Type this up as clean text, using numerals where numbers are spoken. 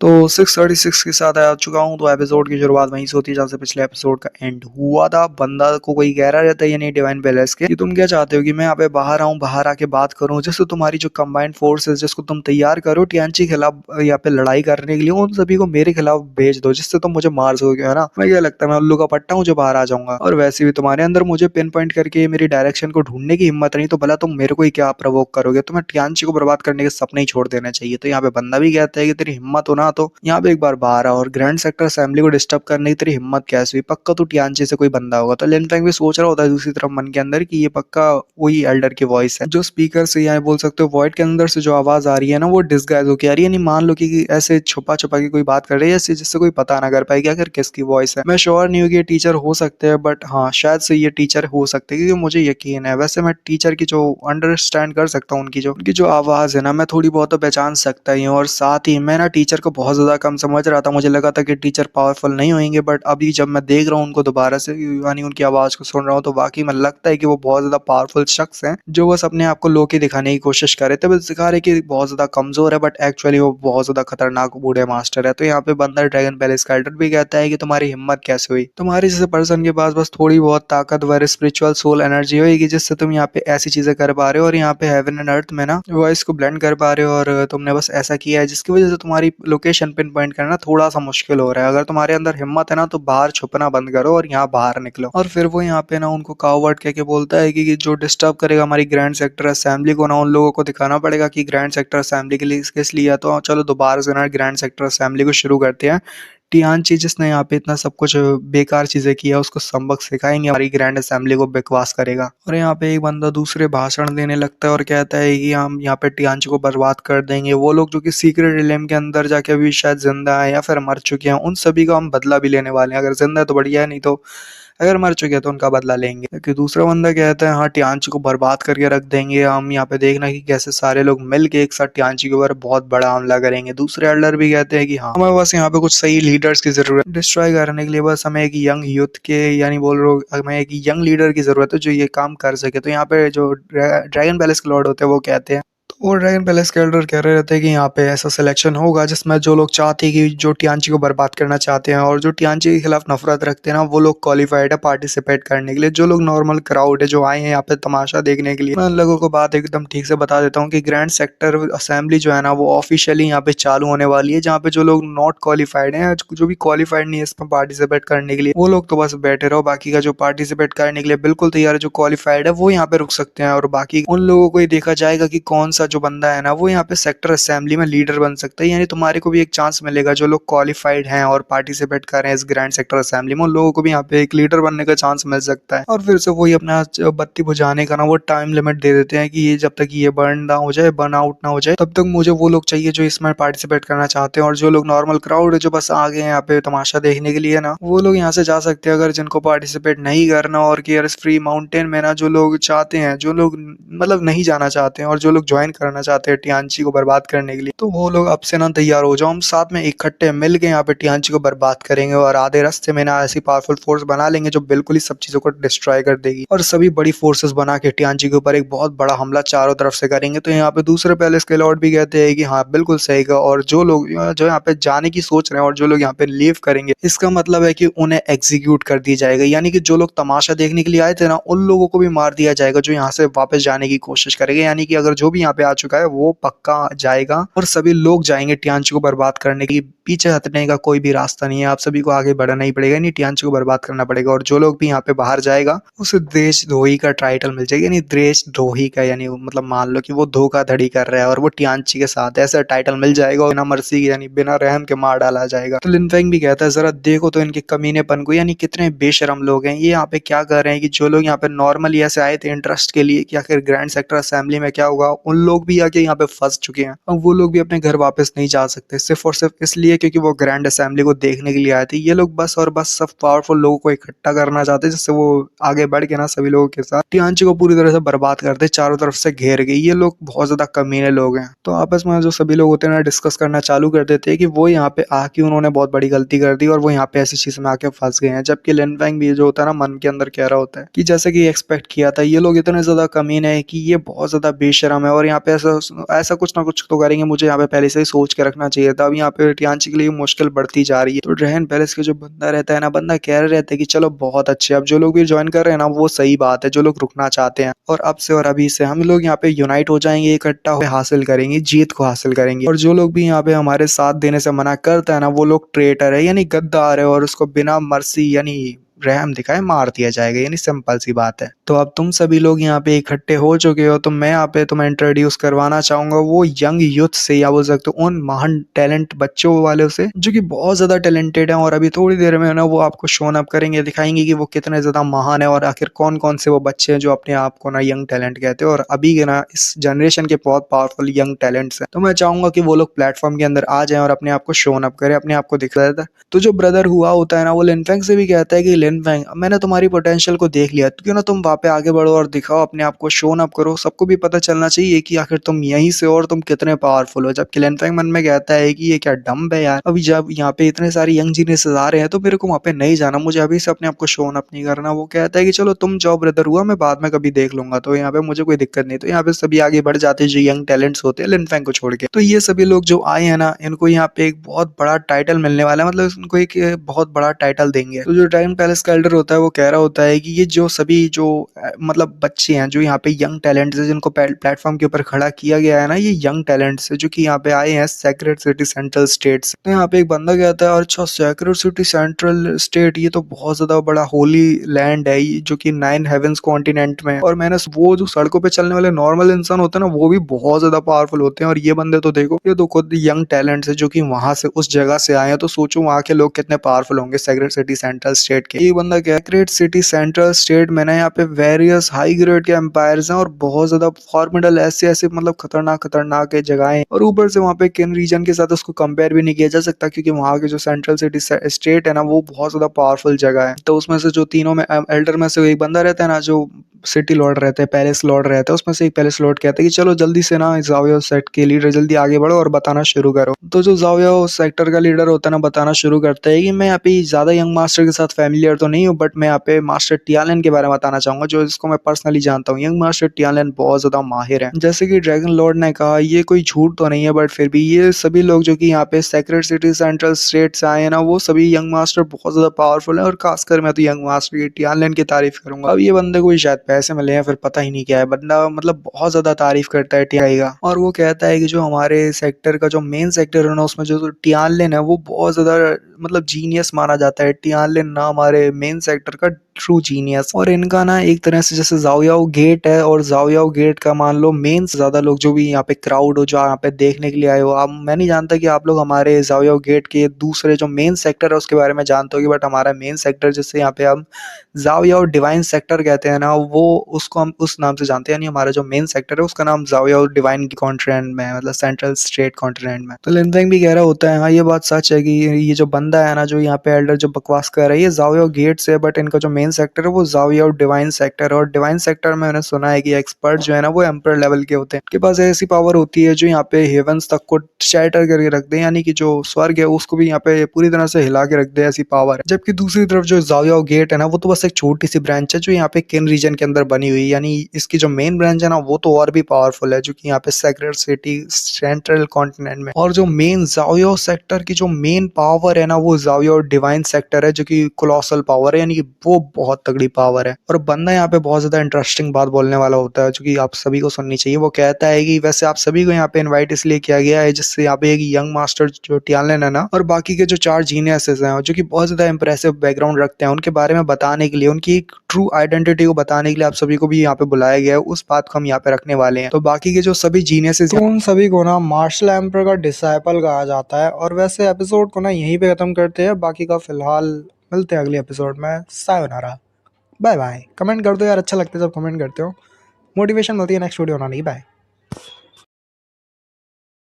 तो 636 के साथ आ चुका हूँ। तो एपिसोड की शुरुआत वहीं से होती है जहाँ से पिछले एपिसोड का एंड हुआ था। बंदा को कोई कह रहा रहता है, यानी डिवाइन बैलेंस के, कि तुम क्या चाहते हो कि मैं यहाँ पे बाहर आऊँ, बाहर आके बात करूँ, जिससे तुम्हारी जो कंबाइंड फोर्स है जिसको तुम तैयार करो टियांची के खिलाफ यहाँ पे लड़ाई करने के लिए, उन सभी को मेरे खिलाफ भेज दो जिससे तुम मुझे मार सकोगे, है ना। मैं क्या लगता है मैं उल्लू का पट्टा हूँ जो बाहर आ जाऊंगा। और वैसे भी तुम्हारे अंदर मुझे पिन पॉइंट करके मेरी डायरेक्शन को ढूंढने की हिम्मत नहीं, तो भला तुम मेरे को ही क्या प्रवोक करोगे। तुम्हें टियांची को बर्बाद करने के सपने ही छोड़ देना चाहिए। तो यहाँ पे बंदा भी कहता है कि तेरी हिम्मत हो ना तो यहाँ पे एक बार बाहर आ, और ग्रैंड सेक्टर असेंबली को डिस्टर्ब करने की तेरी हिम्मत कैसे हुई, पक्का तू टियांची से कोई बंदा होगा। तो लिन फैंग भी सोच रहा होता है दूसरी तरफ मन के अंदर कि ये पक्का वही एल्डर की वॉइस है जो स्पीकर से या बोल सकते हो वॉइड के अंदर से जो आवाज आ रही है ना, वो डिस्गाइज होकर आ रही है। नहीं मान लो कि ऐसे छुपा छुपा के कोई बात कर रही है ऐसे जिससे कोई पता ना कर पाए कि आखिर किसकी वॉइस है। मैं श्योर नहीं हूँ कि ये टीचर हो सकते हैं, बट हाँ शायद से ये टीचर हो सकते हैं क्योंकि मुझे यकीन है। वैसे मैं टीचर की जो अंडरस्टैंड कर सकता हूँ, उनकी जो आवाज है ना, मैं थोड़ी बहुत तो पहचान सकता ही हूँ। और साथ ही मैं ना टीचर को बहुत ज्यादा कम समझ रहा था। मुझे लगा था कि टीचर पावरफुल नहीं होंगे, बट अभी जब मैं देख रहा हूँ उनको दोबारा से, यानी उनकी आवाज को सुन रहा हूँ, तो वाकई में लगता है कि वो बहुत ज्यादा पावरफुल शख्स हैं जो बस अपने आप को लोकी दिखाने की कोशिश कर रहे थे। बस दिखा रहे कि बहुत ज्यादा कमजोर है, बट एक्चुअली वो बहुत ज्यादा खतरनाक बूढ़े मास्टर है। तो यहाँ पे बंदर ड्रैगन पैलेस का एल्डर भी कहता है कि तुम्हारी हिम्मत कैसे हुई, तुम्हारे जैसे पर्सन के पास बस थोड़ी बहुत ताकतवर स्पिरिचुअल सोल एनर्जी होगी जिससे तुम यहाँ पे ऐसी चीजें कर पा रहे हो और यहाँ पे हेवन एंड अर्थ में ना वॉइस को ब्लेंड कर पा रहे हो। और तुमने बस ऐसा किया है जिसकी वजह से तुम्हारी लोकेशन पिन पॉइंट करना थोड़ा सा मुश्किल हो रहा है। अगर तुम्हारे अंदर हिम्मत है ना तो बाहर छुपना बंद करो और यहाँ बाहर निकलो। और फिर वो यहाँ पे ना उनको कावर्ड कह के बोलता है कि जो डिस्टर्ब करेगा हमारी ग्रैंड सेक्टर असेंबली को ना, उन लोगों को दिखाना पड़ेगा कि ग्रैंड सेक्टर असेंबली के लिए किस लिए। तो चलो दोबारा से ना ग्रैंड सेक्टर असेंबली को शुरू करते हैं। टियांची जिसने यहाँ पे इतना सब कुछ बेकार चीजें किया उसको सबक सिखाएंगे, हमारी ग्रैंड असेंबली को बकवास करेगा। और यहाँ पे एक बंदा दूसरे भाषण देने लगता है और कहता है कि हम यहाँ पे टियांची को बर्बाद कर देंगे। वो लोग जो कि सीक्रेट रिलेम के अंदर जाके अभी शायद जिंदा है या फिर मर चुके हैं, उन सभी का हम बदला भी लेने वाले हैं। अगर जिंदा है तो बढ़िया है, नहीं तो अगर मर चुके हैं तो उनका बदला लेंगे। कि दूसरा बंदा कहता है हाँ टियांची को बर्बाद करके रख देंगे हम, यहाँ पे देखना कि कैसे सारे लोग मिल के एक साथ टियांची के ऊपर बहुत बड़ा हमला करेंगे। दूसरे एल्डर भी कहते हैं कि हाँ हमें बस यहाँ पे कुछ सही लीडर्स की जरूरत है डिस्ट्रॉय करने के लिए। बस हमें एक यंग यूथ के, यानी बोल रहे हो हमें एक यंग लीडर की जरूरत है जो ये काम कर सके। तो यहाँ पे जो ड्रैगन पैलेस के लॉर्ड होते हैं वो कहते हैं, तो ड्रैगन पैलेस के एल्डर कह रहे रहते हैं कि यहाँ पे ऐसा सिलेक्शन होगा जिसमें जो लोग चाहते हैं कि जो टियांची को बर्बाद करना चाहते हैं और जो टियांची के खिलाफ नफरत रखते हैं ना, वो लोग क्वालिफाइड है पार्टिसिपेट करने के लिए। जो लोग नॉर्मल क्राउड है जो आए हैं यहाँ पे तमाशा देखने के लिए, मैं उन लोगों को बात एकदम ठीक से बता देता हूँ कि ग्रैंड सेक्टर असेंबली जो है ना वो ऑफिशियली यहाँ पे चालू होने वाली है, जहाँ पे जो लोग नॉट क्वालिफाइड है, जो भी क्वालिफाइड नहीं है इसमें पार्टिसिपेट करने के लिए, वो लोग तो बस बैठे रहो। बाकी का जो पार्टिसिपेट करने के लिए बिल्कुल तैयार है, जो क्वालिफाइड है वो यहाँ पे रुक सकते हैं। और बाकी उन लोगों को ही देखा जाएगा कि कौन सा जो बंदा है ना वो यहाँ पे सेक्टर असेंबली में लीडर बन सकता है। यानी तुम्हारे को भी एक चांस मिलेगा, जो लोग क्वालिफाइड हैं और पार्टिसिपेट कर रहे हैं इस ग्रैंड सेक्टर असेंबली में, उन लोगों को भी यहाँ पे एक लीडर बनने का चांस मिल सकता है। और फिर से वही अपना बत्ती बुझाने का ना वो टाइम लिमिट दे देते हैं कि ये जब तक ये बर्न ना हो जाए, बर्न आउट ना हो जाए, तब तक मुझे वो लोग चाहिए जो इसमें पार्टिसिपेट करना चाहते हैं। और जो लोग नॉर्मल क्राउड है जो बस आ गए हैं यहाँ पे तमाशा देखने के लिए ना, वो लोग यहाँ से जा सकते हैं। अगर जिनको पार्टिसिपेट नहीं करना और केयर्स फ्री माउंटेन में ना जो लोग चाहते हैं, जो लोग मतलब नहीं जाना चाहते हैं और जो लोग ज्वाइन करना चाहते हैं टियांची को बर्बाद करने के लिए, तो वो लोग अब से ना तैयार हो जाओ। हम साथ में इकट्ठे मिल के यहाँ पे टियांची को बर्बाद करेंगे और आधे रास्ते में ना ऐसी पावरफुल फोर्स बना लेंगे जो बिल्कुल ही सब चीजों को डिस्ट्रॉय कर देगी। और सभी बड़ी फोर्सेस बना के टियांची के ऊपर एक बहुत बड़ा हमला चारों तरफ से करेंगे। तो यहाँ पे दूसरे पैलेस के लॉर्ड भी कहते हैं कि हाँ बिल्कुल सही का, और जो लोग जो यहाँ पे जाने की सोच रहे हैं और जो लोग यहाँ पे लीव करेंगे, इसका मतलब है कि उन्हें एग्जीक्यूट कर दिया जाएगा। यानी कि जो लोग तमाशा देखने के लिए आए थे ना, उन लोगों को भी मार दिया जाएगा जो यहाँ से वापस जाने की कोशिश करेंगे। यानी कि अगर जो भी यहाँ पे आ चुका है वो पक्का जाएगा और सभी लोग जाएंगे टियांची को बर्बाद करने की। पीछे हटने का कोई भी रास्ता नहीं है, आप सभी को आगे बढ़ना ही पड़ेगा, नहीं टियांची को बर्बाद करना पड़ेगा। और जो लोग भी यहाँ पे बाहर जाएगा उसे देशद्रोही का टाइटल मिल जाएगा, यानी देशद्रोही का, यानी मतलब मान लो कि वो धोखाधड़ी कर रहा है और वो टियांची के साथ, ऐसा टाइटल मिल जाएगा और बिना मर्जी के यानी बिना रहम के मार डाला जाएगा। तो लिन फेंग भी कहता है जरा देखो तो इनके कमीनेपन को, यानी कितने बेशरम लोग हैं ये। यहाँ पे क्या कर रहे हैं कि जो लोग यहाँ पे नॉर्मली ऐसे आए थे इंटरेस्ट के लिए कि आखिर ग्रैंड सेक्टर असेंबली में क्या होगा, उन लोग भी आके यहाँ पे फंस चुके हैं। अब वो लोग भी अपने घर वापस नहीं जा सकते सिर्फ और सिर्फ इसलिए क्योंकि वो ग्रैंड असेंबली को देखने के लिए आए थे। ये लोग बस और बस सब पावरफुल लोगों को इकट्ठा करना चाहते हैं जिससे वो आगे बढ़ के ना सभी लोगों के साथ टियांची को पूरी तरह से बर्बाद कर दे, चारों तरफ से घेर गई। ये लोग बहुत ज्यादा कमीने लोग हैं। तो आपस में जो सभी लोग होते हैं ना डिस्कस करना चालू कर देते हैं कि वो यहाँ पे आके उन्होंने बहुत बड़ी गलती कर दी और वो यहाँ पे ऐसी चीज में आके फंस गए हैं। जबकि लिन फेंग भी जो होता है ना मन के अंदर कह रहा होता है कि जैसे कि एक्सपेक्ट किया था, ये लोग इतने ज्यादा कमीने हैं कि ये बहुत ज्यादा बेशरम है और यहाँ पे ऐसा कुछ ना कुछ तो करेंगे, मुझे यहाँ पे पहले से ही सोच के रखना चाहिए था। अब यहाँ पे टियांची के लिए मुश्किल बढ़ती जा रही है। तो ड्रैगन पैलेस के जो बंदा रहता है ना, बंदा कह रहे रहता है कि चलो बहुत अच्छे, अब जो लोग भी ज्वाइन कर रहे हैं ना वो सही बात है, जो लोग रुकना चाहते हैं। और अब से और अभी से हम लोग यहाँ पे यूनाइट हो जाएंगे, इकट्ठा होकर हासिल करेंगे, जीत को हासिल करेंगे। और जो लोग भी यहाँ पे हमारे साथ देने से मना करता है ना, वो लोग ट्रेटर है यानी गद्दार है, और उसको बिना मर्सी यानी रहम दिखाए मार दिया जाएगा, यानी सिंपल सी बात है। तो अब तुम सभी लोग यहाँ पे इकट्ठे हो चुके हो, तो मैं यहाँ पे तुम्हें इंट्रोड्यूस करवाना चाहूंगा वो यंग यूथ से, या बोल सकते हो उन महान टैलेंट बच्चों वाले से जो कि बहुत ज्यादा टैलेंटेड है, और अभी थोड़ी देर में ना वो आपको शोन अप करेंगे, दिखाएंगे कि वो कितने ज्यादा महान है, और आखिर कौन कौन से वो बच्चे हैं जो अपने आप को ना यंग टैलेंट कहते हैं, और अभी के ना इस जनरेशन के बहुत पावरफुल यंग टैलेंट्स हैं। तो मैं चाहूंगा कि वो लोग प्लेटफॉर्म के अंदर आ जाए और अपने आप को शोन अप करे, अपने आप को दिखा देता है। तो जो ब्रदर हुआ होता है ना, वो लिनफेंग से भी कहता है कि लिनफेंग, मैंने तुम्हारी पोटेंशियल को देख लिया, तो क्यों ना तुम वहाँ पे आगे बढ़ो और दिखाओ अपने आप को, शोन अप करो, सबको भी पता चलना चाहिए कि आखिर तुम यहीं से और तुम कितने पावरफुल हो। जबकि लिनफेंग मन में कहता है कि ये क्या डम्ब है यार, अभी जब यहाँ पे इतने सारे यंग जीनियस आ रहे हैं तो मेरे को वहाँ पे नहीं जाना, मुझे अभी से अपने आप को शोन अप नहीं करना। वो कहता है कि चलो तुम जाओ ब्रदर हुआ, मैं बाद में कभी देख लूंगा, तो यहाँ पे मुझे कोई दिक्कत नहीं। तो यहाँ पे सभी आगे बढ़ जाते हैं जो यंग टैलेंट्स होते हैं लिनफेंग को छोड़ के। तो ये सभी लोग जो आए हैं ना, इनको यहाँ पे एक बहुत बड़ा टाइटल मिलने वाला है, मतलब इनको एक बहुत बड़ा टाइटल देंगे। तो जो ड्रैगन पैलेस का एल्डर होता है वो कह रहा होता है कि ये जो सभी जो मतलब बच्चे हैं जो यहाँ पे यंग टैलेंट्स है, जिनको प्लेटफॉर्म के ऊपर खड़ा किया गया है ना, ये यंग टैलेंट्स है जो कि यहाँ पे आए हैं सेक्रेड सिटी सेंट्रल स्टेट से। तो यहाँ पे एक बंदा कहता है अच्छा सेक्रेड सिटी सेंट्रल स्टेट, ये तो बहुत ज्यादा बड़ा होली लैंड है ये, जो कि 9 हेवेंस कॉन्टिनेंट में है। और मैंने वो जो सड़कों पे चलने वाले नॉर्मल इंसान होते हैं ना, वो भी बहुत ज्यादा पावरफुल होते हैं, और ये बंदे तो देखो, ये तो खुद यंग टैलेंट्स है जो कि वहां से उस जगह से आए हैं। तो सोचो वहां के लोग कितने पावरफुल होंगे सेक्रेड सिटी सेंट्रल स्टेट के। ये बंदा क्या, सेक्रेड सिटी सेंट्रल स्टेट में ना यहाँ पे वेरियस हाई ग्रेड के एम्पायर्स हैं, और बहुत ज्यादा फॉर्मिडल ऐसे ऐसे मतलब खतरनाक खतरनाक जगहें हैं। और ऊपर से वहाँ पे किन रीजन के साथ उसको कंपेयर भी नहीं किया जा सकता, क्योंकि वहाँ के जो सेंट्रल सिटी स्टेट है ना, वो बहुत ज्यादा पावरफुल जगह है। तो उसमें से जो तीनों में एल्डर में से एक बंदा रहता है ना, जो सिटी लॉर्ड रहते हैं, पैलेस लॉर्ड रहता है, उसमें से एक पैलेस लॉर्ड कहता है कि चलो जल्दी से ना जावियो सेक्ट के लीडर जल्दी आगे बढ़ो और बताना शुरू करो। तो जो जावियो सेक्टर का लीडर होता है ना, बताना शुरू करता है कि मैं यहाँ पे ज्यादा यंग मास्टर के साथ फैमिलियर तो नहीं हूँ, बट मैं यहाँ पे मास्टर टियालेन के बारे में बताना चाहूंगा, जो इसको मैं पर्सनली जानता हूँ। यंग मास्टर टियालेन बहुत ज्यादा माहिर है, जैसे कि ड्रैगन लॉर्ड ने कहा, ये कोई झूठ तो नहीं है, बट फिर भी ये सभी लोग जो कि यहाँ पे सेक्रेड सिटी सेंट्रल स्टेट से आए हैं ना, वो सभी यंग मास्टर बहुत ज्यादा पावरफुल है, और खासकर मैं तो यंग मास्टर टियालेन की तारीफ करूंगा। अब ये बंदे को शायद पैसे मिले हैं, फिर पता ही नहीं क्या है, बंदा मतलब बहुत ज्यादा तारीफ करता है टियाई का। और वो कहता है कि जो हमारे सेक्टर का जो मेन सेक्टर है ना, उसमें जो टियानलिन है वो बहुत ज्यादा मतलब जीनियस माना जाता है। टियानलिन ना हमारे मेन सेक्टर का ट्रू जीनियस, और इनका ना एक तरह से जैसे जाओयाओ गेट है, और जाओयाओ गेट का मान लो मेन ज्यादा लोग जो भी यहाँ पे क्राउड हो, जो यहाँ पे देखने के लिए आए हो, आप मैं नहीं जानता कि आप लोग हमारे जाओयाओ गेट के दूसरे जो मेन सेक्टर है उसके बारे में जानते हो, बट हमारा मेन सेक्टर जिससे यहाँ पे हम जाओयाओ डिवाइन सेक्टर कहते हैं ना, वो उसको हम उस नाम से जानते हैं, यानी हमारा जो मेन सेक्टर है उसका नाम जाओयाओ डिवाइन कॉन्टिनेंट में है, मतलब सेंट्रल स्टेट कॉन्टिनेंट में। तो लिनफेंग भी कह रहा होता है हाँ ये बात सच है कि ये जो बंदा है ना, जो यहाँ पे एल्डर जो बकवास कर रहा है, ये जाओयाओ गेट से, बट इनका जो मेन सेक्टर है वो जाओयाओ डिवाइन सेक्टर। और डिवाइन सेक्टर में मैंने सुना है कि एक्सपर्ट जो है ना वो एम्पर लेवल के होते हैं, उनके पास ऐसी पावर होती है जो यहाँ पे हेवंस तक को शैटर करके रख दे, यानी कि जो स्वर्ग है उसको भी यहाँ पे पूरी तरह से हिला के रख दे, ऐसी पावर है। जबकि दूसरी तरफ जो जाओयाओ गेट है ना, वो तो बस एक छोटी सी ब्रांच है जो यहाँ पे किन रीजन के अंदर बनी हुई है, यानी इसकी जो मेन ब्रांच है ना वो तो और भी पावरफुल है, जो कि यहाँ पे सेक्रेड सिटी सेंट्रल कॉन्टिनेंट में। और जो मेन जाओयाओ सेक्टर की जो मेन पावर है ना, वो जाओयाओ डिवाइन सेक्टर है, जो कि कोलोसल पावर है, यानी कि वो बहुत तगड़ी पावर है। और बंदा यहाँ पे बहुत ज्यादा इंटरेस्टिंग बात बोलने वाला होता है, जो कि आप सभी को सुननी चाहिए। वो कहता है कि वैसे आप सभी को यहाँ पे इनवाइट इसलिए किया गया है जिससे यहाँ पे एक यंग मास्टर जो टियानलिन है ना, और बाकी के जो 4 जीनियसेस हैं जो कि बहुत ज्यादा इंप्रेसिव बैकग्राउंड रखते हैं, उनके बारे में बताने के लिए, उनकी एक ट्रू आइडेंटिटी को बताने के लिए आप सभी को भी यहाँ पे बुलाया गया है। उस बात को हम यहाँ पे रखने वाले हैं। तो बाकी के जो सभी जीनियसेस, तो उन सभी को ना मार्शल एम्पर का डिसाइपल कहा जाता है। और वैसे एपिसोड को ना यहीं पे खत्म करते हैं, बाकी का फिलहाल मिलते हैं अगले एपिसोड में। Sayonara, bye bye. कमेंट कर दो यार, अच्छा लगता है जब कमेंट करते हो, मोटिवेशन मिलती है नेक्स्ट वीडियो बनाने की। बाय।